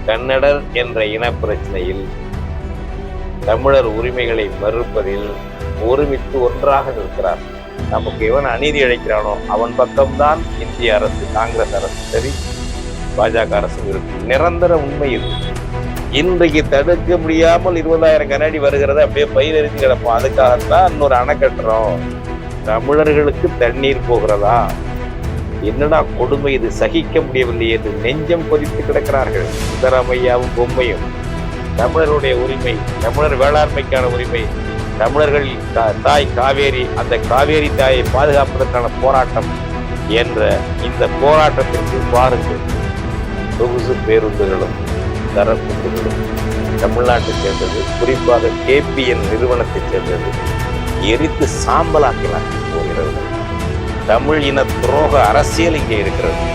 கன்னடர் என்ற இன பிரச்சனையில் தமிழர் உரிமைகளை மறுப்பதில் ஒருமித்து ஒன்றாக நிற்கிறார். நமக்கு எவன் அநீதி இழைக்கிறானோ அவன் பக்கம்தான் இந்திய அரசு, காங்கிரஸ் அரசு சரி, பாஜக அரசு இருக்கு. நிரந்தர உண்மை இது. இன்றைக்கு தடுக்க முடியாமல் 20,000 கனஅடி வருகிறது, அப்படியே பயிரெறிஞ்சு கிடப்போம். அதுக்காகத்தான் இன்னொரு அணை கட்டுறோம். தமிழர்களுக்கு தண்ணீர் போகிறதா? என்னடா கொடுமை இது, சகிக்க முடியவில்லை என்று நெஞ்சம் கொதித்து கிடக்கிறார்கள். சித்தராமையாவும் பொம்மையும். தமிழருடைய உரிமை, தமிழர் வேளாண்மைக்கான உரிமை, தமிழர்கள் தாய் காவேரி, அந்த காவேரி தாயை பாதுகாப்பதற்கான போராட்டம் என்ற இந்த போராட்டத்திற்கு பாருங்கள். சொகுசு பேருந்துகளும் தரப்புகளும் தமிழ்நாட்டைச் சேர்ந்தது, குறிப்பாக KPN நிறுவனத்தைச் சேர்ந்தது, எரித்து சாம்பலாக்கினார் போகிறது. தமிழ் இன துரோக அரசியல் இங்கே இருக்கிறது.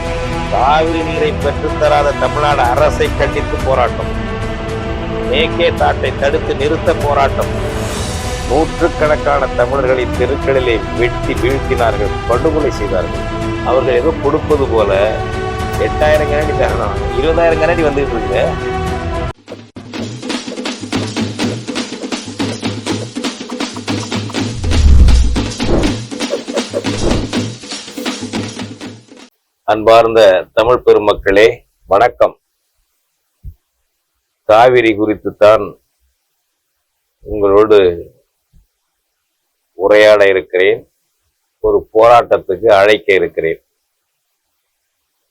காவிரி நீரை பெற்றுத்தராத தமிழ்நாடு அரசை கண்டித்து போராட்டம், மேகேதாட்டை தடுத்து நிறுத்த போராட்டம். நூற்றுக்கணக்கான தமிழர்களை தெருக்களிலே வெட்டி வீழ்த்தினார்கள், படுகொலை செய்தார்கள். அவர்கள் ஏதோ கொடுப்பது போல 8,000 கனஅடி தரணும், 20,000 கனஅடி வந்துட்டு இருக்கு. அன்பார்ந்த தமிழ் பெருமக்களே, வணக்கம். காவிரி குறித்து தான் உங்களோடு உரையாட இருக்கிறேன். ஒரு போராட்டத்துக்கு அழைக்க இருக்கிறேன்.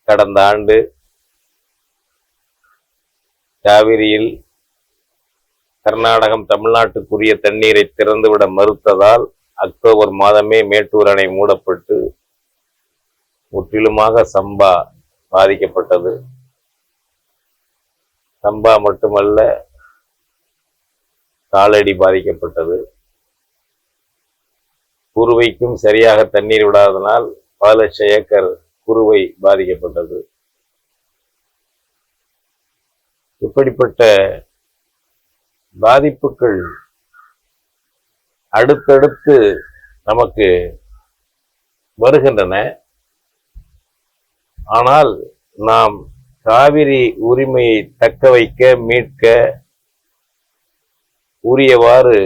கடந்த ஆண்டு காவிரியில் கர்நாடகம் தமிழ்நாட்டுக்குரிய தண்ணீரை திறந்துவிட மறுத்ததால் அக்டோபர் மாதமே மேட்டூர் அணை மூடப்பட்டு முற்றிலுமாக சம்பா பாதிக்கப்பட்டது. சம்பா மட்டுமல்ல, காலடி பாதிக்கப்பட்டது. குறுவைக்கும் சரியாக தண்ணீர் விடாதனால் பல லட்சம் ஏக்கர் குறுவை பாதிக்கப்பட்டது. இப்படிப்பட்ட பாதிப்புகள் அடுத்தடுத்து நமக்கு வருகின்றன. ஆனால் நாம் காவிரி உரிமையை தக்க வைக்க, மீட்க உரியவாறு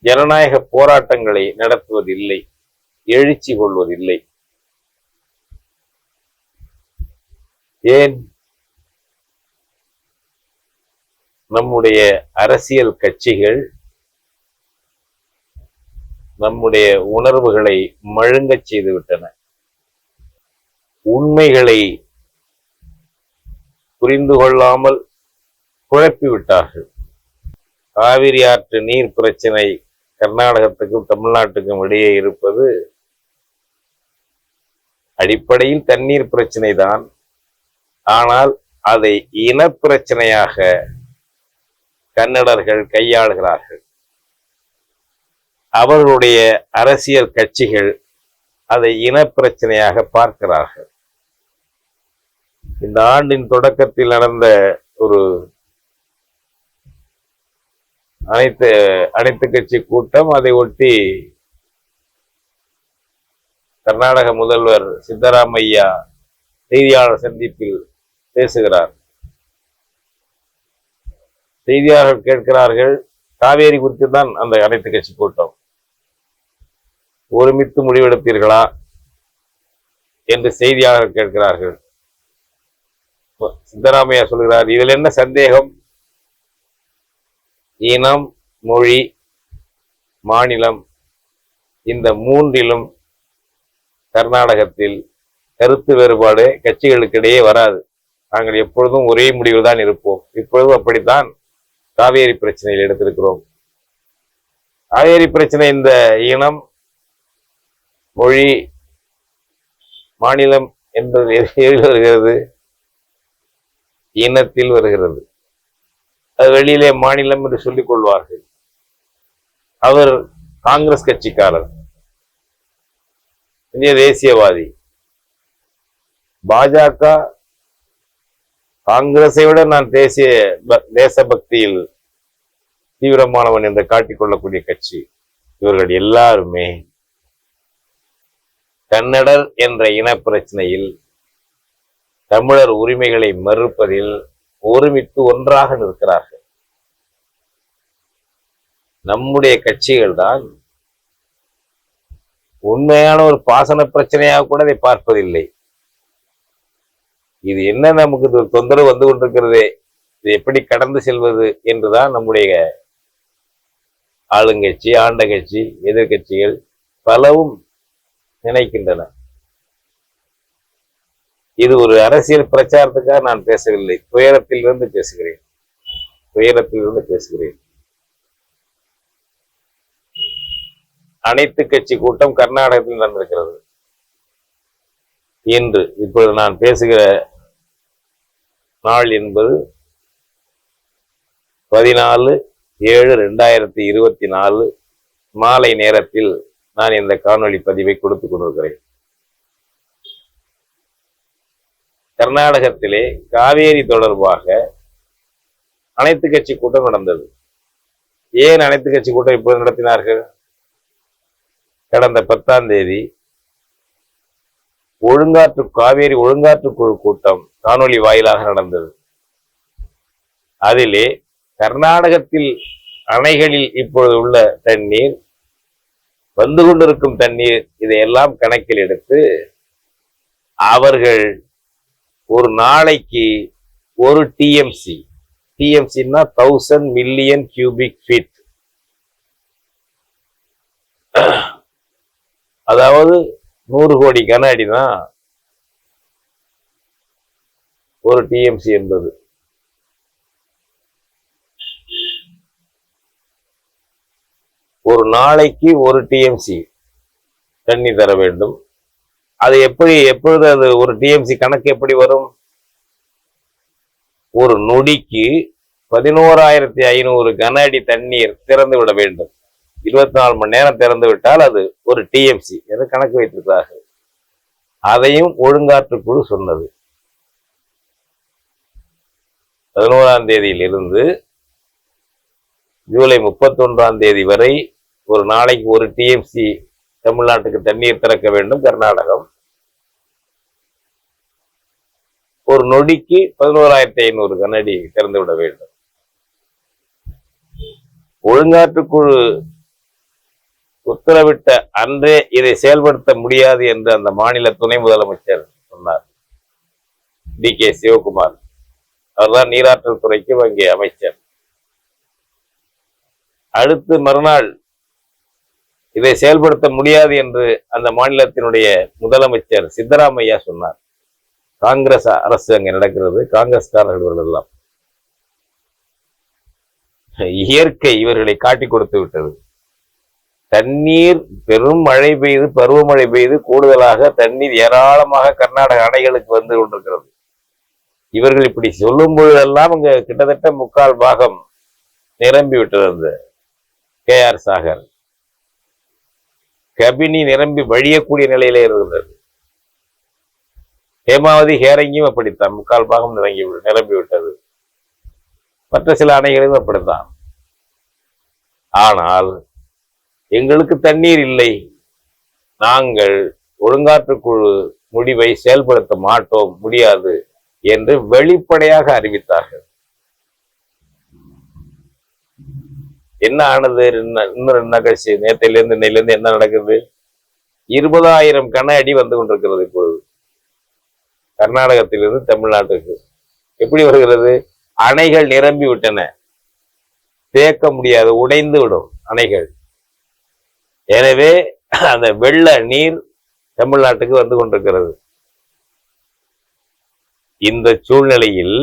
ஜனநாயக போராட்டங்களை நடத்துவதில்லை, எழுச்சி கொள்வதில்லை. ஏன்? நம்முடைய அரசியல் கட்சிகள் நம்முடைய உணர்வுகளை மழுங்கச் செய்துவிட்டன. உண்மைகளை புரிந்து கொள்ளாமல் குழப்பிவிட்டார்கள். காவிரி ஆற்று நீர் பிரச்சனை கர்நாடகத்துக்கும் தமிழ்நாட்டுக்கும் இடையே இருப்பது அடிப்படையில் தண்ணீர் பிரச்சனை தான். ஆனால் அதை இனப்பிரச்சனையாக கன்னடர்கள் கையாளுகிறார்கள். அவர்களுடைய அரசியல் கட்சிகள் அதை இனப்பிரச்சனையாக பார்க்கிறார்கள். இந்த ஆண்டின் தொடக்கத்தில் நடந்த ஒரு அனைத்து கட்சி கூட்டம், அதை ஒட்டி கர்நாடக முதல்வர் சித்தராமையா செய்தியாளர் சந்திப்பில் பேசுகிறார். செய்தியாளர்கள் கேட்கிறார்கள், காவேரி குறித்து தான் அந்த அனைத்து கட்சி கூட்டம், ஒருமித்து முடிவெடுப்பீர்களா என்று செய்தியாளர்கள் கேட்கிறார்கள். சித்தராமையா சொல்கிறார், இதில் என்ன சந்தேகம்? இனம், மொழி, மாநிலம், இந்த மூன்றிலும் கர்நாடகத்தில் கருத்து வேறுபாடு கட்சிகளுக்கிடையே வராது. நாங்கள் எப்பொழுதும் ஒரே முடிவில் தான் இருப்போம். இப்பொழுதும் அப்படித்தான் காவேரி பிரச்சனையில் எடுத்திருக்கிறோம். காவேரி பிரச்சனை இந்த இனம், மொழி, மாநிலம் என்பது எதில் வருகிறது? இனத்தில் வருகிறது. அது வெளியிலே மாநிலம் என்று சொல்லிக் கொள்வார்கள். அவர் காங்கிரஸ் கட்சிக்காரர், இந்திய தேசியவாதி. பாஜக காங்கிரஸை விட நான் தேசபக்தியில் தீவிரமானவன் என்று காட்டிக்கொள்ளக்கூடிய கட்சி. இவர்கள் எல்லாருமே கன்னடர் என்ற இன பிரச்சனையில் தமிழர் உரிமைகளை மறுப்பதில் ஒருமித்து ஒன்றாக நிற்கிறார்கள். நம்முடைய கட்சிகள் தான் உண்மையான ஒரு பாசன பிரச்சனையாக கூட அதை பார்ப்பதில்லை. இது என்ன நமக்கு தொந்தரவு வந்து கொண்டிருக்கிறதே, இது எப்படி கடந்து செல்வது என்றுதான் நம்முடைய ஆளுங்கட்சி, ஆண்ட கட்சி, எதிர்கட்சிகள் பலவும் நினைக்கின்றன. இது ஒரு அரசியல் பிரச்சாரத்துக்காக நான் பேசவில்லை, துயரத்திலிருந்து பேசுகிறேன். அனைத்து கட்சி கூட்டம் கர்நாடகத்தில் நடந்திருக்கிறது. இன்று இப்பொழுது நான் பேசுகிற நாள் என்பது 14/7/2024 மாலை நேரத்தில் நான் இந்த காணொளி பதிவை கொடுத்துக் கொண்டிருக்கிறேன். கர்நாடகத்திலே காவேரி தொடர்பாக அனைத்து கட்சி கூட்டம் நடந்தது. ஏன் அனைத்து கட்சி கூட்டம் இப்போது நடத்தினார்கள்? கடந்த 10ஆம் தேதி காவேரி ஒழுங்காற்று குழு கூட்டம் காணொளி வாயிலாக நடந்தது. அதிலே கர்நாடகத்தில் அணைகளில் இப்பொழுது உள்ள தண்ணீர், வந்து கொண்டிருக்கும் தண்ணீர், இதையெல்லாம் கணக்கில் எடுத்து அவர்கள் ஒரு நாளைக்கு ஒரு டிஎம்சின்னா 1000 மில்லியன் கியூபிக் ஃபீட், அதாவது 100 கோடி கன அடி தான் ஒரு டிஎம்சி என்பது. ஒரு நாளைக்கு ஒரு டிஎம்சி தண்ணி தர வேண்டும். அது எப்பொழுது அது ஒரு டிஎம்சி கணக்கு எப்படி வரும்? ஒரு நொடிக்கு 11,500 கன அடி தண்ணீர் திறந்து விட வேண்டும். 24 மணி நேரம் திறந்து விட்டால் அது ஒரு டிஎம்சி என கணக்கு வைத்திருக்கிறார்கள். அதையும் ஒழுங்காற்றுக்குழு சொன்னது. 11ஆம் தேதியிலிருந்து ஜூலை 31ஆம் தேதி வரை ஒரு நாளைக்கு ஒரு டிஎம்சி தமிழ்நாட்டுக்கு தண்ணீர் திறக்க வேண்டும் கர்நாடகம். ஒரு நொடிக்கு 11,500 கன அடி திறந்து விட வேண்டும். ஒழுங்காற்றுக்குழு உத்தரவிட்ட அன்றே இதை செயல்படுத்த முடியாது என்று அந்த மாநில துணை முதலமைச்சர் சொன்னார், DK சிவகுமார். அவர்தான் நீராற்றல் துறைக்கு அங்கே அமைச்சர். அடுத்து மறுநாள் இதை செயல்படுத்த முடியாது என்று அந்த மாநிலத்தினுடைய முதலமைச்சர் சித்தராமையா சொன்னார். காங்கிரஸ் அரசு அங்கே நடக்கிறது, காங்கிரஸ்காரர்கள் எல்லாம். இயற்கை இவர்களை காட்டி கொடுத்து விட்டது. தண்ணீர் பெரும் மழை பெய்து, பருவமழை பெய்து, கூடுதலாக தண்ணீர் ஏராளமாக கர்நாடக அணைகளுக்கு வந்து கொண்டிருக்கிறது. இவர்கள் இப்படி சொல்லும் பொழுதெல்லாம் இங்க கிட்டத்தட்ட 3/4 பாகம் நிரம்பி விட்டது. அந்த KR சாகர், கபினி நிரம்பி வழியக்கூடிய நிலையிலே இருந்தது. ஹேமாவதி, ஹேரங்கியும் அப்படித்தான் 3/4 பாகம் நிரம்பி விட்டது. மற்ற சில அணைகளும் அப்படித்தான். ஆனால் எங்களுக்கு தண்ணீர் இல்லை, நாங்கள் ஒழுங்காற்றுக்குழு முடிவை செயல்படுத்த மாட்டோம், முடியாது என்று வெளிப்படையாக அறிவித்தார்கள். என்ன ஆனது? இன்னும் என்ன கட்சி நேற்றிலிருந்து இன்னையிலிருந்து என்ன நடக்குது? 20,000 கன அடி வந்து கொண்டிருக்கிறது இப்பொழுது கர்நாடகத்திலிருந்து தமிழ்நாட்டுக்கு. எப்படி வருகிறது? அணைகள் நிரம்பி விட்டன, தேக்க முடியாது, உடைந்து விடும் அணைகள். எனவே அந்த வெள்ள நீர் தமிழ்நாட்டுக்கு வந்து கொண்டிருக்கிறது. இந்த சூழ்நிலையில்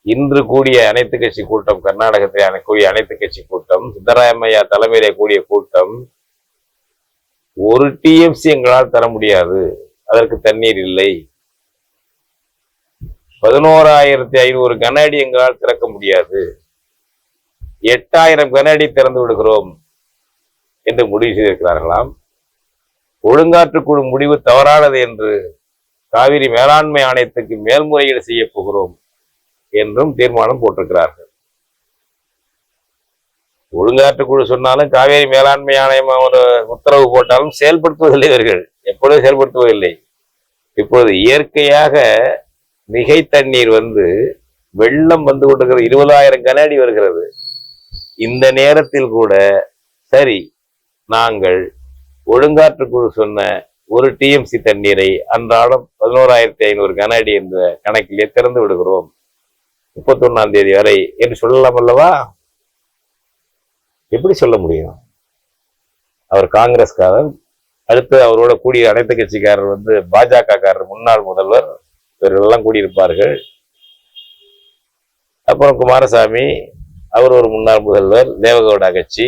இன்று கூடிய அனைத்து கட்சி கூட்டம், கர்நாடகத்தில் கூடிய அனைத்து கட்சி கூட்டம், சித்தராமையா தலைமையிலே கூடிய கூட்டம், ஒரு டிஎம்சி எங்களால் தர முடியாது, அதற்கு தண்ணீர் இல்லை. 11,500 கன அடி எங்களால் திறக்க முடியாது, 8,000 கன அடி திறந்து விடுகிறோம் என்று முடிவு செய்திருக்கிறார்களாம். ஒழுங்காற்றுக்குழு முடிவு தவறானது என்று காவிரி மேலாண்மை ஆணையத்துக்கு மேல்முறையீடு செய்ய போகிறோம் என்றும் தீர்மானம் போட்டிருக்கிறார்கள். ஒழுங்காற்றுக்குழு சொன்னாலும் காவேரி மேலாண்மை ஆணையம் ஒரு உத்தரவு போட்டாலும் செயல்படுத்துவதில்லை. இவர்கள் எப்பொழுதும் செயல்படுத்துவதில்லை. இப்போது இயற்கையாக மிகை தண்ணீர் வெள்ளம் வந்து கொண்டிருக்கிறது, 20,000 கன அடி வருகிறது. இந்த நேரத்தில் கூட சரி, நாங்கள் ஒழுங்காற்று குழு சொன்ன 1 டிஎம்சி தண்ணீரை அன்றாடம் 11,500 கன அடி என்ற கணக்கிலே திறந்து விடுகிறோம் 31ஆம் தேதி வரை என்று சொல்லலாம் அல்லவா? எப்படி சொல்ல முடியும்? அவர் காங்கிரஸ்காரர், அடுத்து அவரோட கூடிய அனைத்து கட்சிக்காரர் பாஜக காரர், முன்னாள் முதல்வர், இவர்களெல்லாம் கூடியிருப்பார்கள். அப்புறம் குமாரசாமி, அவர் ஒரு முன்னாள் முதல்வர், தேவகவுடா கட்சி,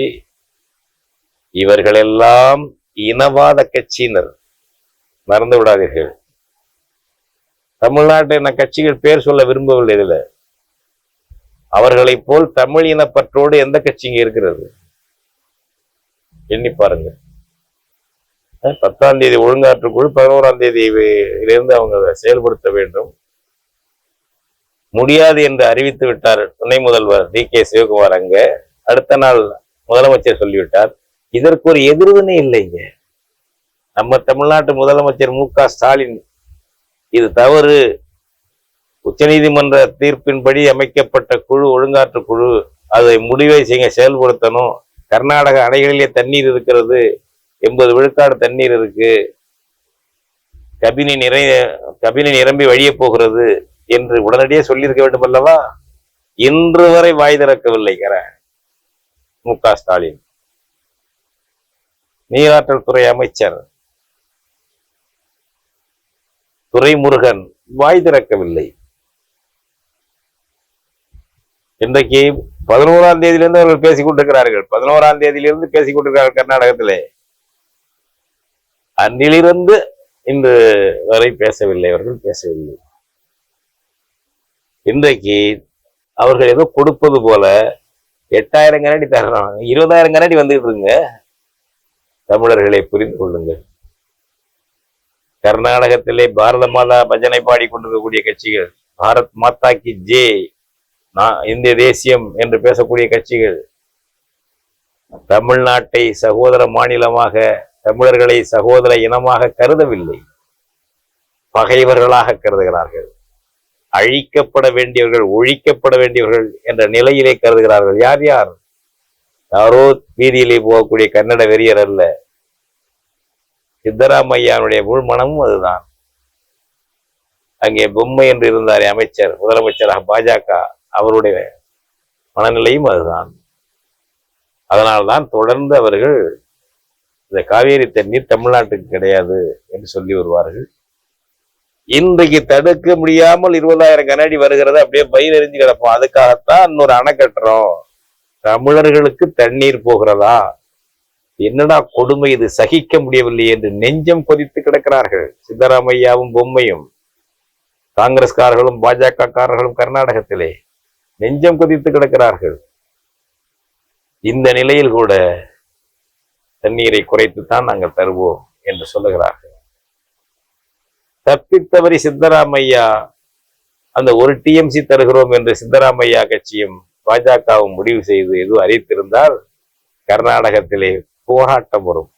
இவர்களெல்லாம் இனவாத கட்சியினர், மறந்து விடாதீர்கள். தமிழ்நாட்டு கட்சிகள் பேர் சொல்ல விரும்பவில்லை. இதுல அவர்களை போல் தமிழ் இனப்பற்றோடு எந்த கட்சிங்க இருக்கிறது? எண்ணி பாருங்க. 10ஆம் தேதி ஒழுங்காற்று குழு, 11ஆம் தேதியிலிருந்து அவங்க செயல்படுத்த வேண்டும். முடியாது என்று அறிவித்து விட்டார் துணை முதல்வர் டி.கே. சிவகுமார். அங்க அடுத்த நாள் முதலமைச்சர் சொல்லிவிட்டார். இதற்கு ஒரு எதிர்வினை இல்லைங்க. நம்ம தமிழ்நாட்டு முதலமைச்சர் மு.க. ஸ்டாலின், இது தவறு, உச்சநீதிமன்ற தீர்ப்பின்படி அமைக்கப்பட்ட குழு, ஒழுங்காற்று குழு, அதை முடிவை செயல்படுத்தணும். கர்நாடக அணைகளிலே தண்ணீர் இருக்கிறது, 80 விழுக்காடு தண்ணீர் இருக்கு, கபினி நிரம்பி வழிய போகிறது என்று உடனடியே சொல்லியிருக்க வேண்டும் அல்லவா? இன்று வரை வாய் திறக்கவில்லை மு.க. ஸ்டாலின். நீராற்றல் துறை அமைச்சர் துரைமுருகன் வாய் திறக்கவில்லை. இன்றைக்கு 11ஆம் தேதியிலிருந்து அவர்கள் பேசிக் கொண்டிருக்கிறார்கள். 11ஆம் தேதியிலிருந்து பேசிக் கொண்டிருக்கிறார்கள் கர்நாடகத்திலே. அன்றிலிருந்து இன்று வரை பேசவில்லை, அவர்கள் பேசவில்லை. இன்றைக்கு அவர்கள் ஏதோ கொடுப்பது போல 8,000 கனடி தரணும், 20,000 கனடி வந்துட்டு இருங்க. தமிழர்களை புரிந்து கொள்ளுங்கள். கர்நாடகத்திலே பாரத மாதா பஜனை பாடிக்கொண்டிருக்கக்கூடிய கட்சிகள், பாரத் மாதா கி ஜே, இந்திய தேசியம் என்று பேசக்கூடிய கட்சிகள், தமிழ்நாட்டை சகோதர மாநிலமாக, தமிழர்களை சகோதர இனமாக கருதவில்லை, பகைவர்களாக கருதுகிறார்கள். அழிக்கப்பட வேண்டியவர்கள், ஒழிக்கப்பட வேண்டியவர்கள் என்ற நிலையிலே கருதுகிறார்கள். யார் யார்? யாரோ வீதியிலே போகக்கூடிய கன்னட வெறியர் அல்ல. சித்தராமையானுடைய முழுமனமும் அதுதான். அங்கே பொம்மை என்று இருந்தாரே அமைச்சர், முதலமைச்சராக பாஜக, அவருடைய மனநிலையும் அதுதான். அதனால்தான் தொடர்ந்து அவர்கள் இந்த காவேரி தண்ணீர் தமிழ்நாட்டுக்கு கிடையாது என்று சொல்லி வருவார்கள். இன்றைக்கு தடுக்க முடியாமல் 20,000 கனஅடி வருகிறது, அப்படியே பயிர் எரிஞ்சு கிடப்போம். அதுக்காகத்தான் இன்னொரு அணை கட்டுறோம். தமிழர்களுக்கு தண்ணீர் போகிறதா? என்னடா கொடுமை இது, சகிக்க முடியவில்லை என்று நெஞ்சம் கொதித்து கிடக்கிறார்கள். சித்தராமையாவும் பொம்மையும், காங்கிரஸ்காரர்களும் பாஜக காரர்களும் கர்நாடகத்திலே நெஞ்சம் கொதித்து கிடக்கிறார்கள். இந்த நிலையில் கூட தண்ணீரை குறைத்துத்தான் நாங்கள் தருவோம் என்று சொல்லுகிறார்கள். தப்பித்தவரி சித்தராமையா அந்த 1 டிஎம்சி தருகிறோம் என்று சித்தராமையா கட்சியும் பாஜகவும் முடிவு செய்து எதுவும் அறிவித்திருந்தால் கர்நாடகத்திலே போராட்டம் வரும்.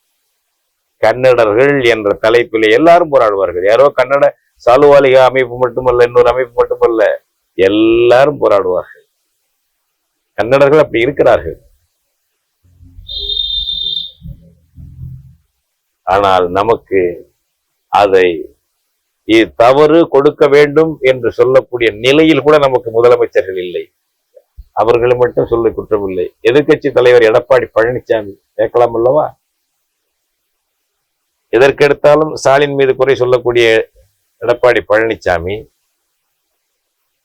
கன்னடர்கள் என்ற தலைப்பிலே எல்லாரும் போராடுவார்கள். யாரோ கன்னட சாலுவாலிகா அமைப்பு மட்டுமல்ல, இன்னொரு அமைப்பு மட்டுமல்ல, எல்லாரும் போராடுவார்கள். கன்னடர்கள் அப்படி இருக்கிறார்கள். ஆனால் நமக்கு அதை தவறு, கொடுக்க வேண்டும் என்று சொல்லக்கூடிய நிலையில் கூட நமக்கு முதலமைச்சர்கள் இல்லை. அவர்களை மட்டும் சொல்ல குற்றம் இல்லை. எதிர்கட்சி தலைவர் எடப்பாடி பழனிசாமி கேட்கலாம் அல்லவா? எதற்கெடுத்தாலும் ஸ்டாலின் மீது குறை சொல்லக்கூடிய எடப்பாடி பழனிசாமி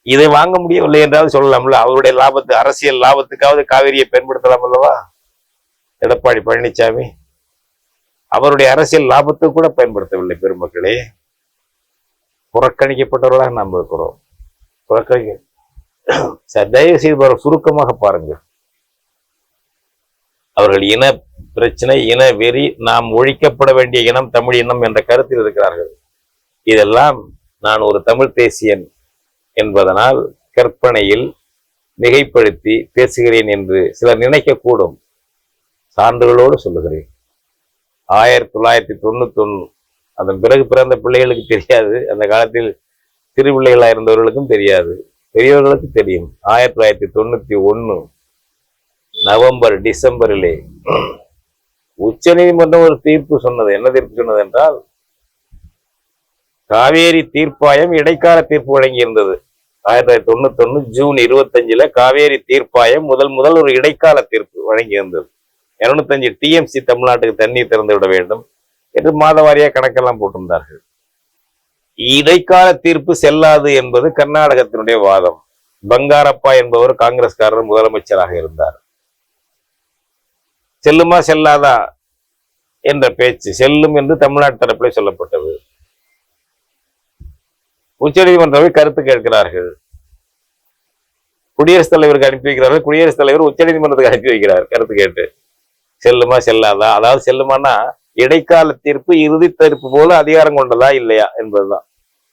இதை வாங்க முடியவில்லை என்றாலும் சொல்லலாம்ல. அவருடைய லாபத்து, அரசியல் லாபத்துக்காவது காவிரியை பயன்படுத்தலாம் அல்லவா? எடப்பாடி பழனிசாமி அவருடைய அரசியல் லாபத்துக்கு கூட பயன்படுத்தவில்லை. பெருமக்களே, புறக்கணிக்கப்பட்டவர்களாக நாம் இருக்கிறோம். தயவு செய்து சுருக்கமாக பாருங்கள். அவர்கள் இன பிரச்சனை, இன வெறி, நாம் ஒழிக்கப்பட வேண்டிய இனம் தமிழ் இனம் என்ற கருத்தில் இருக்கிறார்கள். இதெல்லாம் நான் ஒரு தமிழ் தேசியன் என்பதனால் கற்பனையில் மிகைப்படுத்தி பேசுகிறேன் என்று சிலர் நினைக்கக்கூடும். சான்றுகளோடு சொல்லுகிறேன். 1991 அதன் பிறகு பிறந்த பிள்ளைகளுக்கு தெரியாது, அந்த காலத்தில் சிறு பிள்ளைகளா இருந்தவர்களுக்கும் தெரியாது, பெரியவர்களுக்கு தெரியும். 1991 நவம்பர் டிசம்பரிலே உச்ச நீதிமன்றம் ஒரு தீர்ப்பு சொன்னது. என்ன தீர்ப்பு சொன்னது என்றால், காவேரி தீர்ப்பாயம் இடைக்கால தீர்ப்பு வழங்கியிருந்தது. 1991 ஜூன் 25 காவேரி தீர்ப்பாயம் முதல் ஒரு இடைக்கால தீர்ப்பு வழங்கியிருந்தது. 205 டிஎம்சி தமிழ்நாட்டுக்கு தண்ணீர் திறந்து விட வேண்டும் என்று மாதவாரியா கணக்கெல்லாம் போட்டிருந்தார்கள். இடைக்கால தீர்ப்பு செல்லாது என்பது கர்நாடகத்தினுடைய வாதம். பங்காரப்பா என்பவர் காங்கிரஸ்காரர் முதலமைச்சராக இருந்தார். செல்லுமா செல்லாதா என்ற பேச்சு செல்லும் என்று தமிழ்நாட்டு தரப்பிலே சொல்லப்பட்டது. உச்ச நீதிமன்றத்தை கருத்து கேட்கிறார்கள். குடியரசுத் தலைவருக்கு அனுப்பி வைக்கிறார்கள். குடியரசுத் தலைவர் உச்ச நீதிமன்றத்துக்கு அனுப்பி வைக்கிறார் கருத்து கேட்டு. செல்லுமா செல்லாதா, அதாவது செல்லுமானா இடைக்கால தீர்ப்பு இறுதி தீர்ப்பு போல அதிகாரம் கொண்டதா இல்லையா என்பதுதான்.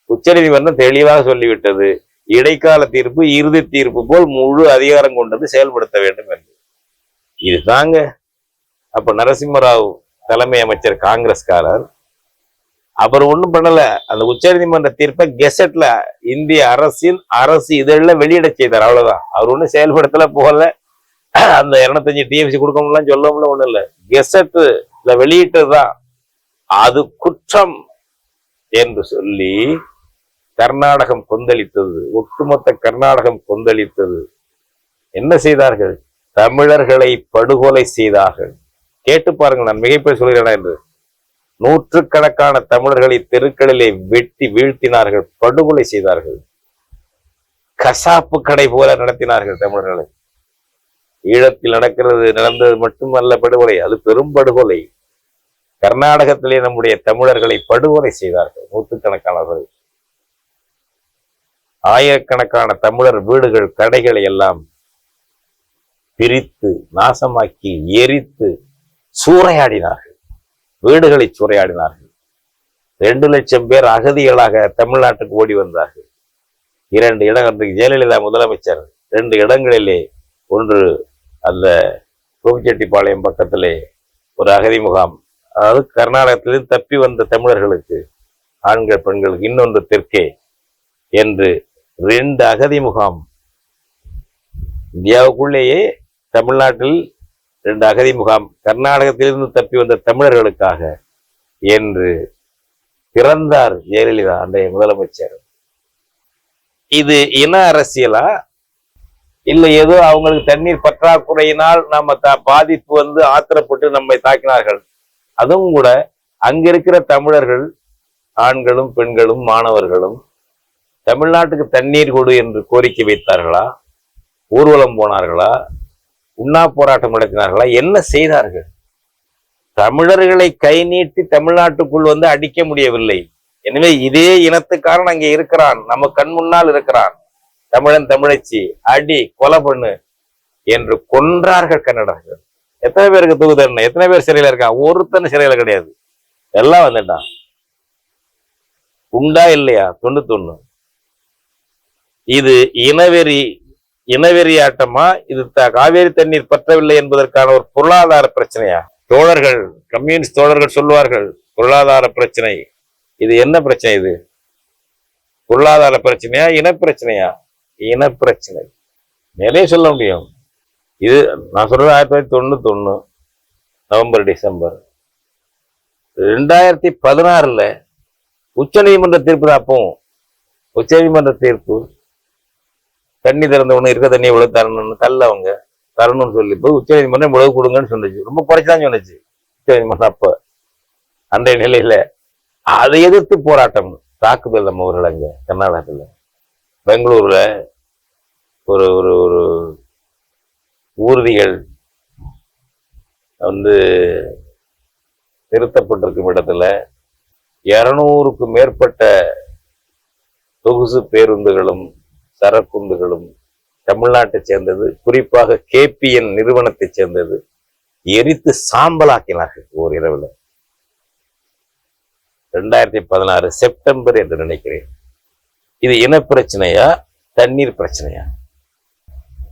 உச்ச நீதிமன்றம் தெளிவாக சொல்லிவிட்டது, இடைக்கால தீர்ப்பு இறுதி தீர்ப்பு போல் முழு அதிகாரம் கொண்டது, செயல்படுத்த வேண்டும் என்று. இது தாங்க. அப்ப நரசிம்மராவ் தலைமை அமைச்சர் காங்கிரஸ்காரர், அவர் ஒண்ணும் பண்ணல. அந்த உச்ச நீதிமன்ற தீர்ப்பை கெசட்ல இந்திய அரசு இதெல்லாம் வெளியிட செய்தார், அவ்வளவுதான். அவர் ஒண்ணும் செயல்படுத்தல போகல. அந்த 205 டிஎம்சி கொடுக்கணும்லாம் சொல்லவும் ஒண்ணும் இல்ல, கெசட்ல வெளியிட்டதுதான். அது குற்றம் என்று சொல்லி கர்நாடகம் கொந்தளித்தது. ஒட்டுமொத்த கர்நாடகம் கொந்தளித்தது. என்ன செய்தார்கள்? தமிழர்களை படுகொலை செய்தார்கள். கேட்டு பாருங்கள், நான் மிகைப்பை சொல்கிறேன் என்று. நூற்றுக்கணக்கான தமிழர்களை தெருக்களிலே வெட்டி வீழ்த்தினார்கள், படுகொலை செய்தார்கள். கசாப்பு கடை போல நடத்தினார்கள் தமிழர்களை. ஈழத்தில் நடந்தது மட்டுமல்ல படுகொலை, அது பெரும் படுகொலை. கர்நாடகத்திலே நம்முடைய தமிழர்களை படுகொலை செய்தார்கள், நூற்றுக்கணக்கானவர்கள். ஆயிரக்கணக்கான தமிழர் வீடுகள் கடைகளை எல்லாம் பிரித்து நாசமாக்கி எரித்து சூறையாடினார்கள், வீடுகளை சூறையாடினார்கள். 2 லட்சம் பேர் அகதிகளாக தமிழ்நாட்டுக்கு ஓடி வந்தார்கள். 2 இடங்கள், ஜெயலலிதா முதலமைச்சர் 2 இடங்களிலே, ஒன்று அந்த கோபிச்செட்டிப்பாளையம் பக்கத்திலே ஒரு அகதி முகாம், அதாவது கர்நாடகத்திலிருந்து தப்பி வந்த தமிழர்களுக்கு, ஆண்கள் பெண்களுக்கு, இன்னொன்று தெற்கே என்று 2 அகதி முகாம். இந்தியாவுக்குள்ளேயே தமிழ்நாட்டில் 2 அகதி முகாம், கர்நாடகத்திலிருந்து தப்பி வந்த தமிழர்களுக்காக என்று பிறந்தார் ஜெயலலிதா அன்றைய முதலமைச்சர். இது இன அரசியலா, இல்லை ஏதோ அவங்களுக்கு தண்ணீர் பற்றாக்குறையினால் நம்ம பாதிப்பு வந்து ஆத்திரப்பட்டு நம்மை தாக்கினார்கள்? அதுவும் கூட அங்க இருக்கிற தமிழர்கள், ஆண்களும் பெண்களும் மாணவர்களும் தமிழ்நாட்டுக்கு தண்ணீர் கொடு என்று கோரிக்கை வைத்தார்களா? ஊர்வலம் போனார்களா? உண்ணா போராட்டம் நடத்தினார்களா? என்ன செய்தார்கள்? தமிழர்களை கை நீட்டி தமிழ்நாட்டுக்குள் வந்து அடிக்க முடியவில்லை. எனவே இதே இனத்துக்காரன் அங்கே இருக்கிறான், நம்ம கண் முன்னால் இருக்கிறான், தமிழன் தமிழச்சி, அடி கொலை பண்ணு என்று கொன்றார்கள் கன்னடர்கள். எத்தனை பேருக்கு தூக்கு தண்டனை? எத்தனை பேர் சிறையில இருக்கான்? ஒருத்தன சிறையில கிடையாது, எல்லாம் வந்துட்டான். உண்டா இல்லையா? 91. இது இனவெறி ஆட்டமா? இது காவேரி தண்ணீர் பற்றவில்லை என்பதற்கான ஒரு பொருளாதார பிரச்சனையா? தோழர்கள், கம்யூனிஸ்ட் தோழர்கள் சொல்லுவார்கள், பொருளாதார பிரச்சனை. இது என்ன பிரச்சனை? இது பொருளாதார பிரச்சனையா, இனப்பிரச்சனையா? இனப்பிரச்சனை. நிறைய சொல்ல முடியும். இது நான் சொல்றது 1991 நவம்பர் டிசம்பர். 2016 உச்ச நீதிமன்ற தீர்ப்பு தான். அப்போ உச்ச நீதிமன்ற தீர்ப்பு, தண்ணி திறந்தவனு இருக்க தண்ணியை இவ்வளவு தரணும்னு அவங்க தரணும்னு சொல்லி போய் உச்ச நீதிமன்றம் இவ்வளவு கொடுங்கன்னு சொன்னிச்சு. ரொம்ப குறைச்சுதான் சொன்னிச்சு உச்ச நீதிமன்றம். அப்ப அன்றைய நிலையில அதை எதிர்த்து போராட்டம், தாக்குதல் நம்ம ஊரில், அங்க கர்நாடகத்துல பெங்களூர்ல ஒரு ஒரு ஒரு ஊர்திகள் வந்து நிறுத்தப்பட்டிருக்கும் இடத்துல 200க்கும் மேற்பட்ட சொகுசு பேருந்துகளும் சரக்குந்துகளும் தமிழ்நாட்டை சேர்ந்தது, குறிப்பாக KPN நிறுவனத்தை சேர்ந்தது, எரித்து சாம்பலாக்கினார்கள் ஓர் இரவுல. 2016 செப்டம்பர் என்று நினைக்கிறேன். இது இனப்பிரச்சனையா, தண்ணீர் பிரச்சனையா?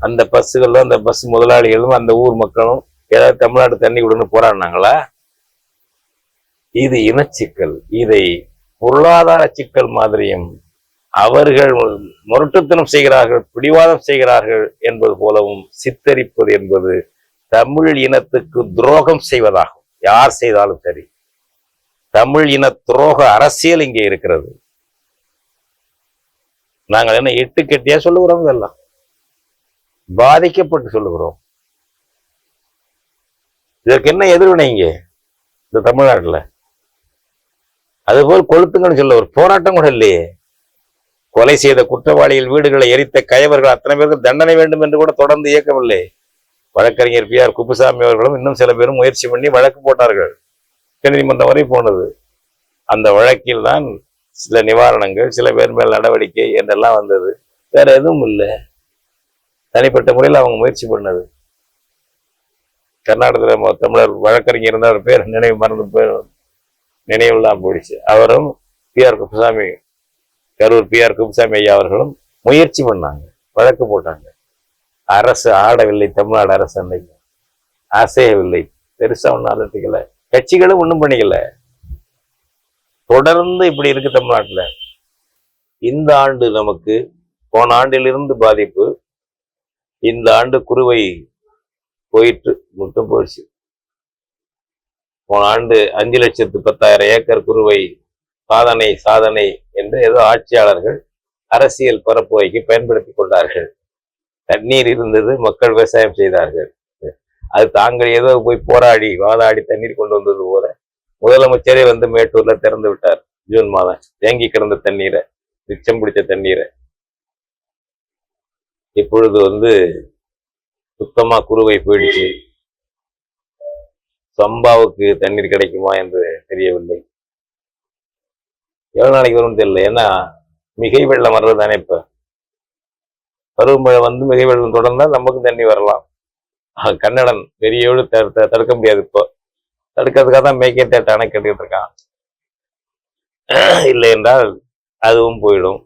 அந்த பஸ்ஸுகளும் அந்த பஸ் முதலாளிகளும் அந்த ஊர் மக்களும் ஏதாவது தமிழ்நாடு தண்ணி விடுன்னு போராடினாங்களா? இது இனச்சிக்கல். இதை பொருளாதார சிக்கல் மாதிரியும் அவர்கள் முரட்டுத்தனம் செய்கிறார்கள், பிடிவாதம் செய்கிறார்கள் என்பது போலவும் சித்தரிப்பது என்பது தமிழ் இனத்துக்கு துரோகம் செய்வதாகும். யார் செய்தாலும் சரி, தமிழ் இன துரோக அரசியல் இங்கே இருக்கிறது. நாங்கள் என்ன எட்டு கெட்டியா சொல்லுகிறோம், இதெல்லாம் பாதிக்கப்பட்டு சொல்லுகிறோம். இதற்கு என்ன எதிர்வினை இங்கே இந்த தமிழ்நாட்டுல? அதுபோல் கொளுத்துங்கன்னு சொல்ல ஒரு போராட்டம் கூட இல்லையே. கொலை செய்த குற்றவாளிகள் வீடுகளை எரித்த கயவர்கள் அத்தனை பேருக்கு தண்டனை வேண்டும் என்று கூட தொடர்ந்து இயக்கவில்லை. வழக்கறிஞர் பி.ஆர். குப்புசாமி அவர்களும் இன்னும் சில பேரும் முயற்சி பண்ணி வழக்கு போட்டார்கள். உச்சநீதிமன்றம் வரை போனது. அந்த வழக்கில் தான் சில நிவாரணங்கள், சில பேர் மேல் நடவடிக்கை என்றெல்லாம் வந்தது. வேற எதுவும் இல்லை. தனிப்பட்ட முறையில் அவங்க முயற்சி பண்ணது. கர்நாடகத்தில் தமிழர் வழக்கறிஞர் இருந்தார், பேர் நினைவு மறந்து பேர் நினைவுலாம் போயிடுச்சு. அவரும் பி.ஆர். குப்புசாமி, கரூர் பி.ஆர். குப்புசாமி ஐயா அவர்களும் முயற்சி பண்ணாங்க, வழக்கு போட்டாங்க. அரசு ஆடவில்லை. தமிழ்நாடு அரசு அன்னைக்கு அசையவில்லை. பெருசா ஒன்றும் அலட்டிக்கல. கட்சிகளும் ஒன்றும் பண்ணிக்கல. தொடர்ந்து இப்படி இருக்கு தமிழ்நாட்டுல. இந்த ஆண்டு நமக்கு போன ஆண்டிலிருந்து பாதிப்பு. இந்த ஆண்டு குறுவை போயிட்டு மட்டும் போயிடுச்சு. போன ஆண்டு 5,10,000 ஏக்கர் குறுவை சாதனை என்று ஏதோ ஆட்சியாளர்கள் அரசியல் பரப்புரைக்கு பயன்படுத்தி கொண்டார்கள். தண்ணீர் இருந்தது, மக்கள் விவசாயம் செய்தார்கள். அது தாங்கள் ஏதோ போய் போராடி வாதாடி தண்ணீர் கொண்டு வந்தது போல முதலமைச்சரே வந்து மேட்டூர்ல திறந்து விட்டார். ஜூன் மாதம் தேங்கி கிடந்த தண்ணீரை, மிச்சம் பிடிச்ச தண்ணீரை இப்பொழுது சுத்தமா குறுவை போயிடுச்சு. சம்பாவுக்கு தண்ணீர் கிடைக்குமா என்று தெரியவில்லை. எவ்வளவு நாளைக்கு வரும்னு தெரியல. ஏன்னா மிகை வெள்ளம் வர்றது தானே. இப்ப பருவமழை மிகை வெள்ளம் தொடர்ந்தா நமக்கு தண்ணி வரலாம். கன்னடன் பெரியோடு தடுக்க முடியாது. இப்போ தடுக்கிறதுக்காக தான் மேற்கேட்ட அணை கட்டிட்டு இருக்கான். இல்லை என்றால் அதுவும் போயிடும்.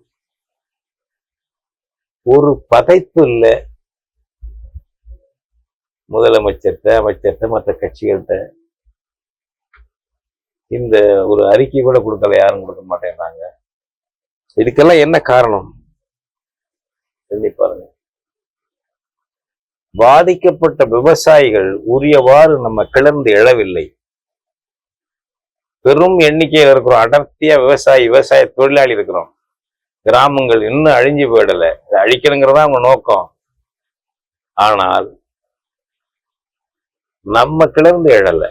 ஒரு பதைப்பு இல்லை முதலமைச்சர்கிட்ட, அமைச்சர்கிட்ட, மற்ற கட்சிகள்கிட்ட. இந்த ஒரு அறிக்கை கூட கொடுக்கல, யாரும் கொடுக்க மாட்டேங்கிறாங்க. இதுக்கெல்லாம் என்ன காரணம் பாருங்க. பாதிக்கப்பட்ட விவசாயிகள் உரியவாறு நம்ம கிளர்ந்து எழவில்லை. பெரும் எண்ணிக்கையில் இருக்கிறோம், அடர்த்தியா விவசாய தொழிலாளி இருக்கிறோம். கிராமங்கள் இன்னும் அழிஞ்சு போயிடல. இதை அழிக்கணுங்கிறதா அவங்க நோக்கம். ஆனால் நம்ம கிளர்ந்து எழல,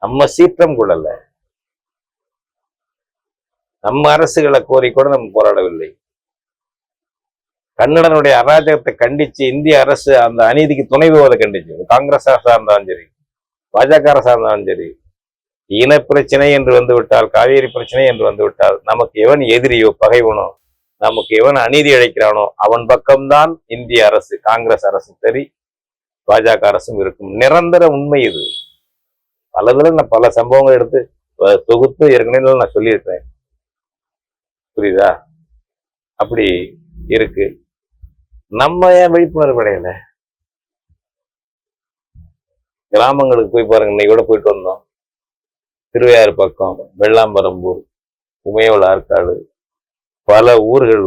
நம்ம சீற்றம் கொள்ளல, நம்ம அரசுகளை கோரி கூட நம்ம போராடவில்லை. கன்னடனுடைய அராஜகத்தை கண்டிச்சு இந்திய அரசு அந்த அநீதிக்கு துணை போவதை கண்டிச்சு. காங்கிரஸ் அரசா இருந்தாலும் சரி, பாஜக அரசா இருந்தாலும் சரி, இன பிரச்சனை என்று வந்துவிட்டால், காவேரி பிரச்சனை என்று வந்துவிட்டால், நமக்கு எவன் எதிரியோ பகைவனோ, நமக்கு எவன் அநீதி இழைக்கிறானோ அவன் பக்கம்தான் இந்திய அரசு, காங்கிரஸ் அரசு சரி, பாஜக அரசும் இருக்கும். நிரந்தர உண்மை இது. நான் பல சம்பவங்கள் எடுத்து தொகுத்து ஏற்கனவே நான் சொல்லியிருக்கேன். புரியுதா? அப்படி இருக்கு. நம்ம ஏன் விழிப்புணர்வு அடையல? கிராமங்களுக்கு போய் பாருங்க. இன்னைக்கு கூட போயிட்டு வந்தோம். திருவையாறு பக்கம், வெள்ளாம்பரம்பூர், உமையோல ஆற்காடு, பல ஊர்கள்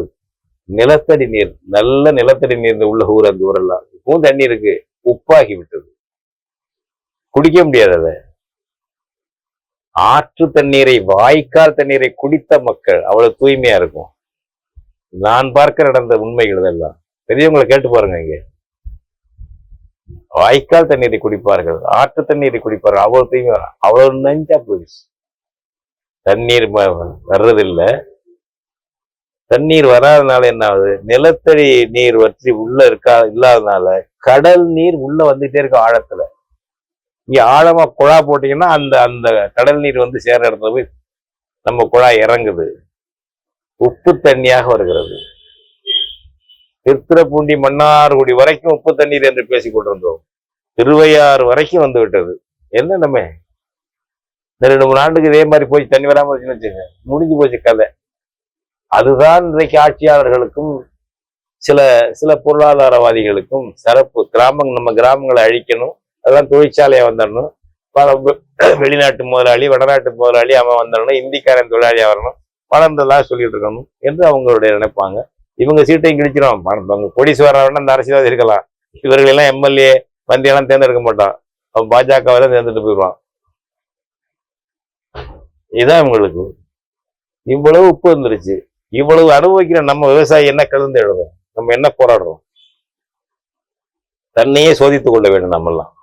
நிலத்தடி நீர், நல்ல நிலத்தடி நீர் உள்ள ஊர். அந்த ஊரெல்லாம் இப்பவும் தண்ணி இருக்கு, உப்பாகி விட்டது, குடிக்க முடியாது. அதை ஆற்று தண்ணீரை, வாய்க்கால் தண்ணீரை குடித்த மக்கள் அவ்வளவு தூய்மையா இருக்கும். நான் பார்க்க நடந்த உண்மைகள் இதெல்லாம். பெரியவங்களை கேட்டு பாருங்க. இங்க வாய்க்கால் தண்ணீரை குடிப்பார்கள், ஆற்று தண்ணீரை குடிப்பார்கள், அவ்வளவு தூய்மை, அவ்வளவு நஞ்சா போயிடுச்சு. தண்ணீர் வர்றதில்லை. தண்ணீர் வராதனால என்ன ஆகுது? நிலத்தடி நீர் வற்றி உள்ள இல்லாதனால கடல் நீர் உள்ள வந்துட்டே இருக்கு ஆழத்துல. இங்க ஆழமா குழா போட்டீங்கன்னா அந்த அந்த கடல் நீர் சேர்ற இடத்துல போய் நம்ம குழாய் இறங்குது, உப்பு தண்ணியாக வருகிறது. திருத்துறைப்பூண்டி, மன்னார்குடி வரைக்கும் உப்பு தண்ணீர் என்று பேசிக் கொண்டிருந்தோம். திருவையாறு வரைக்கும் வந்து விட்டது. என்ன நம்ம இந்த 2-3 ஆண்டுக்கு இதே மாதிரி போய் தண்ணி வராம வச்சுன்னு முடிஞ்சு போச்சு கதை. அதுதான் இன்றைக்கு ஆட்சியாளர்களுக்கும் சில பொருளாதாரவாதிகளுக்கும் சிறப்பு. நம்ம கிராமங்களை அழிக்கணும், அதெல்லாம் தொழிற்சாலையா வந்துடணும், வெளிநாட்டு முதலாளி, வடநாட்டு முதலாளி அவன் வந்தோம்னா இந்திக்காரன் தொழிலாளியா வரணும், வளர்ந்ததாக சொல்லிட்டு இருக்கணும் என்று அவங்களுடைய நினைப்பாங்க. இவங்க சீட்டையும் கிழிச்சிடும். போலீஸ் வர்றவன அந்த அரசியல்வாதி இருக்கலாம், இவர்கள் எல்லாம் எம்எல்ஏ மந்திரியெல்லாம் தேர்ந்தெடுக்க மாட்டான், அவன் பாஜகவை தான் தேர்ந்தெடுத்து போயிடுவான். இதுதான் இவங்களுக்கு. இவ்வளவு உப்பு வந்துருச்சு, இவ்வளவு அனுபவிக்கிற நம்ம விவசாயி என்ன கலந்து எழுதும், நம்ம என்ன போராடுறோம்? தன்னையே சோதித்துக் கொள்ள வேண்டும். நம்ம எல்லாம்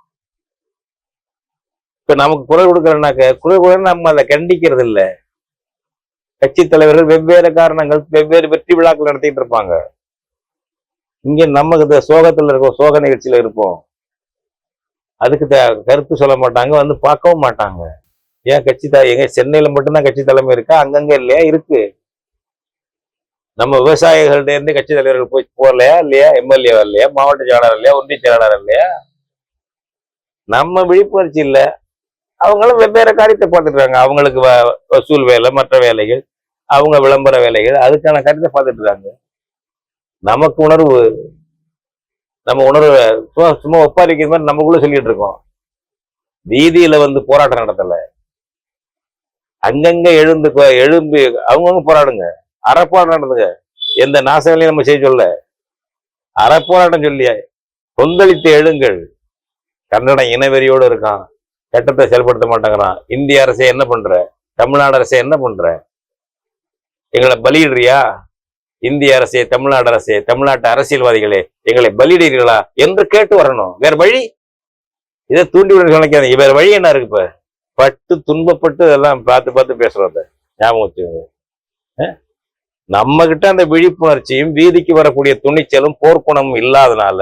இப்ப நமக்கு குரல் கொடுக்கறனாக்க குரல் கூட நம்ம அதை கண்டிக்கிறது இல்ல. கட்சி தலைவர்கள் வெவ்வேறு காரணங்கள், வெவ்வேறு வெற்றி விழாக்கள் நடத்திட்டு இருப்பாங்க. இங்க நமக்கு சோகத்துல இருக்கோம், சோக நிகழ்ச்சியில இருப்போம், அதுக்கு கருத்து சொல்ல மாட்டாங்க, வந்து பார்க்கவும் மாட்டாங்க. ஏன் கட்சி எங்க சென்னையில மட்டும்தான் கட்சி தலைமை இருக்கா? அங்கங்க இல்லையா? இருக்கு. நம்ம விவசாயிகள்ட்ட இருந்து கட்சி தலைவர்கள் போய் போகலையா இல்லையா? எம்எல்ஏ இல்லையா? மாவட்ட செயலாளர் இல்லையா? ஒன்றிய செயலாளர் இல்லையா? நம்ம விழிப்புணர்ச்சி இல்லை. அவங்களும் வெவ்வேறு காரியத்தை பார்த்துட்டு இருக்காங்க. அவங்களுக்கு வசூல் வேலை, மற்ற வேலைகள், அவங்க விளம்பர வேலைகள், அதுக்கான காரியத்தை பார்த்துட்டு இருக்காங்க. நமக்கு உணர்வு, நம்ம உணர்வு சும்மா ஒப்பாரிக்கிற மாதிரி நமக்குள்ள சொல்லிட்டு இருக்கோம். வீதியில வந்து போராட்டம் நடத்தல, அங்கங்க எழும்பி அவங்கவுங்க போராடுங்க, அறப்போராட்டம் நடந்துங்க. எந்த நாசங்களையும் நம்ம செய்ய சொல்ல, அறப்போராட்டம் சொல்லிய கொந்தளித்து எழுங்கள். கன்னடம் இனவெறியோடு இருக்கான், சட்டத்தை செயல்படுத்த மாட்டேங்கிறான். இந்திய அரசை என்ன பண்ற? தமிழ்நாடு அரசை என்ன பண்ற? எங்களை பலியிடுறியா? இந்திய அரசே, தமிழ்நாடு அரசே, தமிழ்நாட்டு அரசியல்வாதிகளே, எங்களை பலியிடுறீர்களா என்று கேட்டு வரணும். வேற வழி இதை தூண்டிவிட நினைக்காது. வேற வழி என்ன இருக்கு? இப்ப பட்டு துன்பப்பட்டு இதெல்லாம் பார்த்து பார்த்து பேசுறத ஞாபகம் வச்சுக்கோங்க. நம்ம கிட்ட அந்த விழிப்புணர்ச்சியும் வீதிக்கு வரக்கூடிய துணிச்சலும் போர்க்குணமும் இல்லாதனால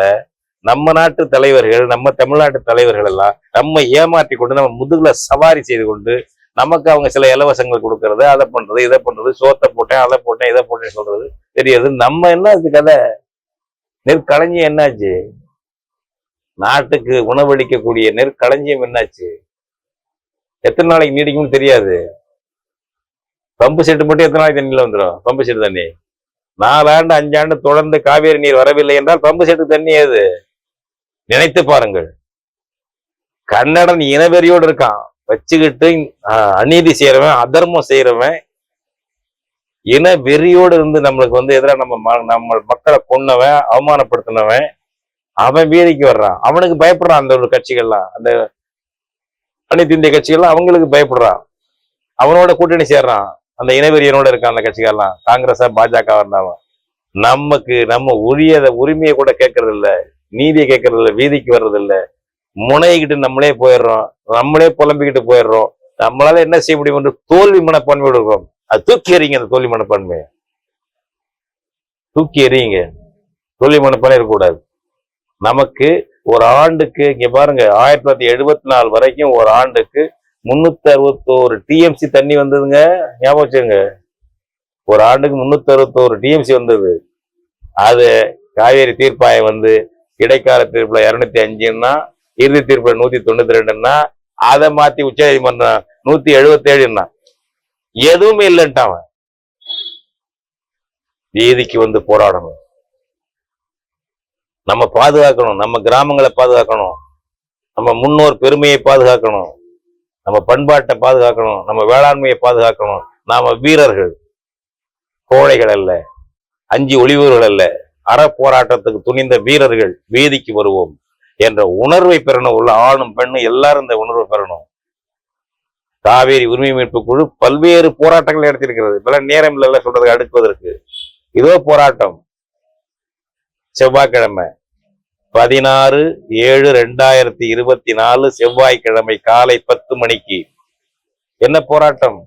நம்ம நாட்டு தலைவர்கள், நம்ம தமிழ்நாட்டு தலைவர்கள் எல்லாம் நம்ம ஏமாற்றி கொண்டு, நம்ம முதுகுல சவாரி செய்து கொண்டு, நமக்கு அவங்க சில இலவசங்கள் கொடுக்கறது, அதை பண்றது, இதை பண்றது, சோத்தை போட்டேன், அதை போட்டேன், இதை போட்டேன்னு சொல்றது தெரியாது. நம்ம என்ன ஆச்சு கதை? நெற்களஞ்சியம் என்னாச்சு? நாட்டுக்கு உணவளிக்கக்கூடிய நெற்களஞ்சியம் என்னாச்சு? எத்தனை நாளைக்கு நீடிக்கும்னு தெரியாது. பம்பு செட்டு மட்டும் எத்தனை நாளைக்கு தண்ணியில வந்துடும்? பம்பு செட்டு தண்ணி 4 ஆண்டு 5 ஆண்டு தொடர்ந்து காவேரி நீர் வரவில்லை என்றால் பம்பு செட்டு தண்ணி ஏது? நினைத்து பாருங்கள். கன்னடன் இனவெறியோடு இருக்கான், வச்சுக்கிட்டு அநீதி செய்யறவன், அதர்மம் செய்யறவன், இன வெறியோடு இருந்து நம்மளுக்கு வந்து எதிராக நம்ம மக்களை கொன்னவன், அவமானப்படுத்தினவன், அவன் வீதிக்கு வர்றான். அவனுக்கு பயப்படுறான் அந்த ஒரு கட்சிகள்லாம், அந்த அனைத்து இந்திய கட்சிகள்லாம் அவங்களுக்கு பயப்படுறான். அவனோட கூட்டணி சேர்றான், அந்த இனவெறியனோட இருக்கான் அந்த கட்சிகள்லாம், காங்கிரஸா பாஜக இருந்தாலும். நமக்கு நம்ம உரிமையை கூட கேட்கறது இல்ல, நீதியை கேட்கறது இல்ல, வீதிக்கு வர்றது இல்ல, முனைகிட்டு நம்மளே போயிடுறோம், நம்மளே புலம்பிக்கிட்டு போயிடுறோம். நம்மளால என்ன செய்ய முடியும் என்று தோல்வி மனப்பான்மையோடு இருக்கோம். அது தூக்கி எறிங்க, அந்த தோல்வி மனப்பான்மையை தூக்கி எறியுங்க. தோல்வி மனப்பான்மை இருக்கக்கூடாது. நமக்கு ஒரு ஆண்டுக்கு இங்க பாருங்க, 1974 வரைக்கும் ஒரு ஆண்டுக்கு 361 டிஎம்சி தண்ணி வந்ததுங்க. ஞாபகம் வச்சுங்க, ஒரு ஆண்டுக்கு 361 டிஎம்சி வந்தது. அது காவேரி தீர்ப்பாயம் வந்து இடைக்கால தீர்ப்புல 205ன்னா, இறுதி தீர்ப்புல 192ன்னா, அதை மாத்தி உச்ச நீதிமன்றம் 177ன்னா, எதுவுமே இல்லைன்ட்டான். வீதிக்கு வந்து போராடணும், நம்ம பாதுகாக்கணும், நம்ம கிராமங்களை பாதுகாக்கணும், நம்ம முன்னோர் பெருமையை பாதுகாக்கணும், நம்ம பண்பாட்டை பாதுகாக்கணும், நம்ம வேளாண்மையை பாதுகாக்கணும். நாம வீரர்கள், கோழைகள் அல்ல, அஞ்சி ஒளிவர்கள் அல்ல, அறப்போராட்டத்துக்கு துணிந்த வீரர்கள். வீதிக்கு வருவோம் என்ற உணர்வை பெறணும். உள்ள ஆணும் பெண்ணும் எல்லாரும் இந்த உணர்வை பெறணும். காவேரி உரிமை மீட்பு குழு பல்வேறு போராட்டங்கள் நடத்திருக்கிறது. பல நேரம் இல்ல சொல்றதுக்கு அடுக்குவதற்கு. இதோ போராட்டம் செவ்வாய்க்கிழமை 16/7/2024 செவ்வாய்க்கிழமை காலை 10 மணிக்கு. என்ன போராட்டம்?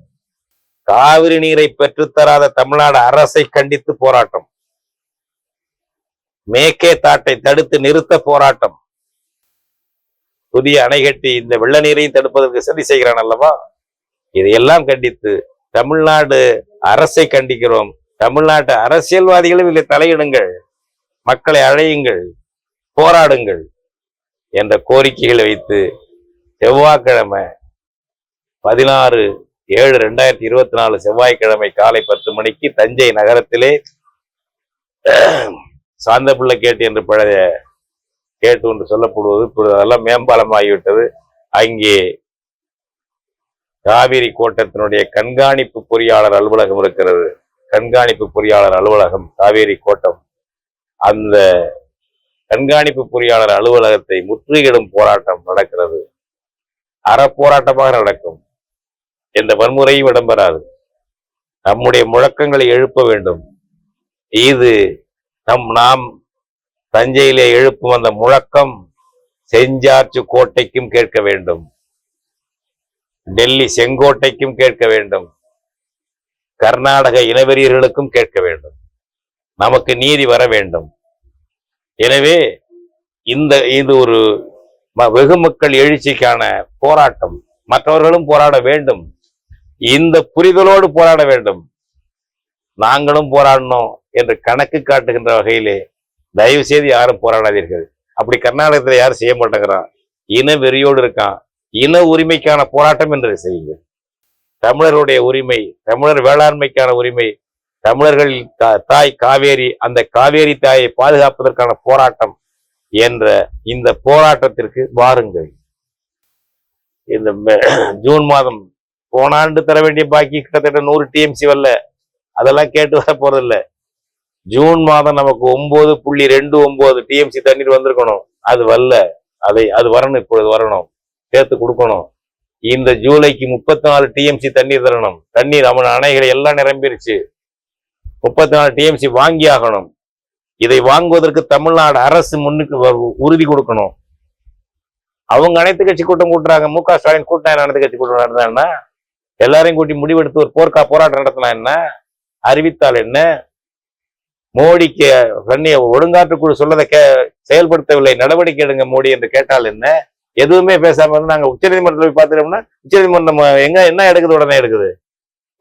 காவிரி நீரை பெற்றுத்தராத தமிழ்நாடு அரசை கண்டித்து போராட்டம். மேக்கே தாட்டை தடுத்து நிறுத்த போராட்டம். புதிய அணை கட்டி இந்த வெள்ள நீரையும் தடுப்பதற்கு சதி செய்கிறான் அல்லவா? இதையெல்லாம் கண்டித்து தமிழ்நாடு அரசை கண்டிக்கிறோம். தமிழ்நாட்டு அரசியல்வாதிகளும் இதில் தலையிடுங்கள், மக்களை அழையுங்கள், போராடுங்கள் என்ற கோரிக்கைகளை வைத்து செவ்வாய்க்கிழமை 16/7/2024 செவ்வாய்க்கிழமை காலை 10 மணிக்கு தஞ்சை நகரத்திலே சாந்தபிள்ளை கேட்டு என்று பழைய கேட்டு ஒன்று சொல்லப்படுவது அதெல்லாம் மேம்பாலம் ஆகிவிட்டது. அங்கே காவேரி கோட்டத்தினுடைய கண்காணிப்பு பொறியாளர் அலுவலகம் இருக்கிறது. கண்காணிப்பு பொறியாளர் அலுவலகம் காவேரி கோட்டம். அந்த கண்காணிப்பு பொறியாளர் அலுவலகத்தை முற்றுகையிடும் போராட்டம் நடக்கிறது. அறப்போராட்டமாக நடக்கும். எந்த வன்முறையும் இடம்பெறாது. நம்முடைய முழக்கங்களை எழுப்ப வேண்டும். இது நாம் தஞ்சையிலே எழுப்பும் அந்த முழக்கம் செஞ்சார்ச்சு கோட்டைக்கும் கேட்க வேண்டும், டெல்லி செங்கோட்டைக்கும் கேட்க வேண்டும், கர்நாடக இனவெறியர்களுக்கும் கேட்க வேண்டும். நமக்கு நீதி வர வேண்டும். எனவே இது ஒரு வெகு மக்கள் எழுச்சிக்கான போராட்டம். மற்றவர்களும் போராட வேண்டும். இந்த புரிதலோடு போராட வேண்டும். நாங்களும் போராடணும் என்று கணக்கு காட்டுகின்ற வகையிலே தயவு செய்து யாரும் போராடாதீர்கள். அப்படி கர்நாடகத்தில் யாரும் செய்ய மாட்டேங்கிறான். இன வெறியோடு இருக்கான். இன உரிமைக்கான போராட்டம் என்று செய்யுங்கள். தமிழருடைய உரிமை, தமிழர் வேளாண்மைக்கான உரிமை, தமிழர்கள் தாய் காவேரி, அந்த காவேரி தாயை பாதுகாப்பதற்கான போராட்டம் என்ற இந்த போராட்டத்திற்கு வாருங்கள். இந்த ஜூன் மாதம் போன ஆண்டு தர வேண்டிய பாக்கி கிட்டத்தட்ட 100 TMC வரல. அதெல்லாம் கேட்டு வர போறதில்ல. ஜூன் மாதம் நமக்கு 9.29 TMC தண்ணீர் வந்திருக்கணும். அது வரல. அது வரணும். இப்பொழுது வரணும், சேர்த்து கொடுக்கணும். இந்த ஜூலைக்கு 34 TMC தண்ணீர் தரணும். தண்ணீர் அவன் அணைகளை எல்லாம் நிரம்பிருச்சு. 34 TMC வாங்கி ஆகணும். இதை வாங்குவதற்கு தமிழ்நாடு அரசு முன்னுக்கு உறுதி கொடுக்கணும். அவங்க அனைத்து கட்சி கூட்டம் கூட்டுறாங்க. MK ஸ்டாலின் கூட்டம் அனைத்து கட்சி கூட்டம் நடந்தான்னா எல்லாரையும் கூட்டி முடிவெடுத்து ஒரு போராட்டம் நடத்தினா என்ன? அறிவித்தால் என்ன? மோடிக்கு ஒழுங்காற்றுக்குழு சொல்லதை செயல்படுத்தவில்லை, நடவடிக்கை எடுங்க மோடி என்று கேட்டால் என்ன? எதுவுமே பேசாம இருந்து நாங்க உச்சநீதிமன்றத்தில் போய் பார்த்துட்டோம்னா உச்சநீதிமன்றம் என்ன எடுக்குது? உடனே எடுக்குது.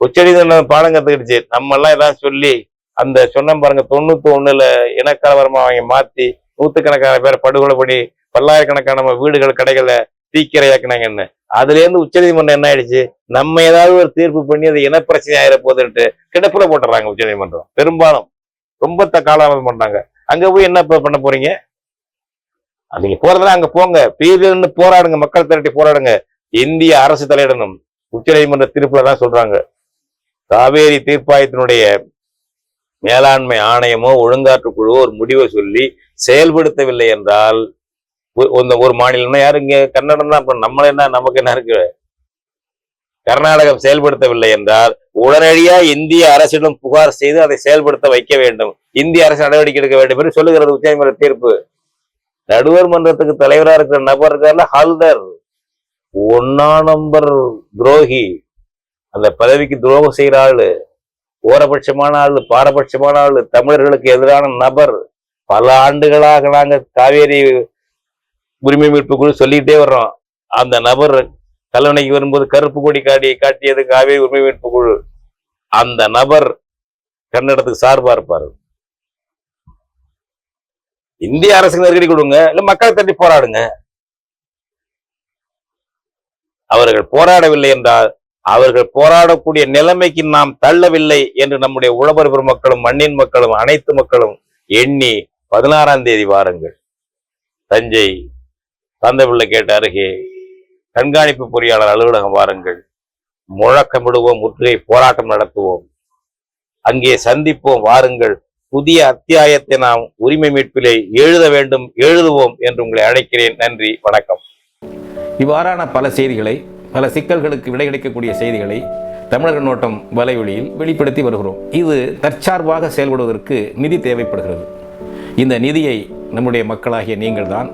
உச்சநீதிமன்றம் பாடம் கத்துக்கிடுச்சு. நம்ம எல்லாம் ஏதாவது சொல்லி அந்த சொன்ன பாருங்க 91ல இனக்கலவரமா அவங்க மாத்தி 100கணக்கான பேரை படுகொலை பண்ணி பல்லாயிரக்கணக்கான நம்ம வீடுகள் கடைகளை தீக்கிரையாக்குனாங்கன்னு. அதுல இருந்து உச்சநீதிமன்றம் என்ன ஆயிடுச்சு? நம்ம ஏதாவது ஒரு தீர்ப்பு பண்ணி அது இனப்பிரச்சனை ஆயிர போதுன்ட்டு கிடப்புல போட்டுறாங்க உச்சநீதிமன்றம். பெரும்பாலும் ரொம்ப காலதாமதம் பண்றாங்க. அங்க போய் என்ன பண்ண போறீங்க? நீங்க போறதுல அங்க போங்க, பீரியன்னு போராடுங்க, மக்கள் திரட்டி போராடுங்க. இந்திய அரசு தலையிடணும். உச்சநீதிமன்ற தீர்ப்புல தான் சொல்றாங்க. காவேரி தீர்ப்பாயத்தினுடைய மேலாண்மை ஆணையமோ ஒழுங்காற்று குழுவோ ஒரு முடிவை சொல்லி செயல்படுத்தவில்லை என்றால் ஒரு மாநிலம்னா யாரு? இங்க கர்நாடகம் தான். நமக்கு என்ன இருக்கு? கர்நாடகம் செயல்படுத்தவில்லை என்றால் உடனடியா இந்திய அரசிடம் புகார் செய்து அதை செயல்படுத்த வைக்க வேண்டும். இந்திய அரசு நடவடிக்கை எடுக்க வேண்டும் என்று சொல்லுகிறது உச்சநீதிமன்ற தீர்ப்பு. நடுவர் மன்றத்துக்கு தலைவரா இருக்கிற நபர் இருக்கார்ல, ஹல்தர், 1ஆம் நம்பர் துரோகி. அந்த பதவிக்கு துரோகம் செய்யற ஆளு, ஓரபட்சமான ஆளு, பாரபட்சமான ஆளு, தமிழர்களுக்கு எதிரான நபர். பல ஆண்டுகளாக நாங்க காவேரி உரிமை மீட்பு குழு சொல்லிக்கிட்டே வர்றோம். அந்த நபர் கல்லணைக்கு வரும்போது கருப்பு கொடி காட்டியது காவேரி உரிமை மீட்பு குழு. அந்த நபர் கன்னடத்துக்கு சார்பா இருப்பாரு. இந்திய அரசுக்கு நெருக்கடி கொடுங்க, இல்ல மக்களை தட்டி போராடுங்க. அவர்கள் போராடவில்லை என்றால் அவர்கள் போராடக்கூடிய நிலைமைக்கு நாம் தள்ளவில்லை என்று நம்முடைய உழவர் பெருமக்களும் மண்ணின் மக்களும் அனைத்து மக்களும் எண்ணி 16ஆம் தேதி வாருங்கள். தஞ்சை தந்தைபிள்ளை கேட்ட அருகே கண்காணிப்பு பொறியாளர் அலுவலகம் வாருங்கள். முழக்கமிடுவோம், முற்றுகை போராட்டம் நடத்துவோம், அங்கே சந்திப்போம். வாருங்கள். புதிய அத்தியாயத்தை நாம் உரிமை மீட்பிலே எழுத வேண்டும், எழுதுவோம் என்று உங்களை அழைக்கிறேன். நன்றி, வணக்கம். இவ்வாறான பல செய்திகளை, பல சிக்கல்களுக்கு விடை கிடைக்கக்கூடிய செய்திகளை தமிழர் கண்ணோட்டம் வலையொலியில் வெளிப்படுத்தி வருகிறோம். இது தற்சார்பாக செயல்படுவதற்கு நிதி தேவைப்படுகிறது. இந்த நிதியை நம்முடைய மக்களாகிய நீங்கள் தான்,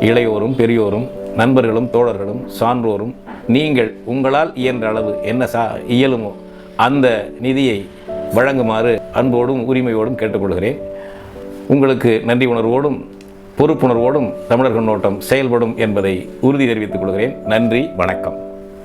இளையோரும் பெரியோரும் நண்பர்களும் தோழர்களும் சான்றோரும், நீங்கள் உங்களால் இயன்ற அளவு என்ன இயலுமோ அந்த நிதியை வழங்குமாறு அன்போடும் உரிமையோடும் கேட்டுக்கொள்கிறேன். உங்களுக்கு நன்றி உணர்வோடும் பொறுப்புணர்வோடும் தமிழர் கண்ணோட்டம் செயல்படும் என்பதை உறுதி தெரிவித்துக் கொள்கிறேன். நன்றி, வணக்கம்.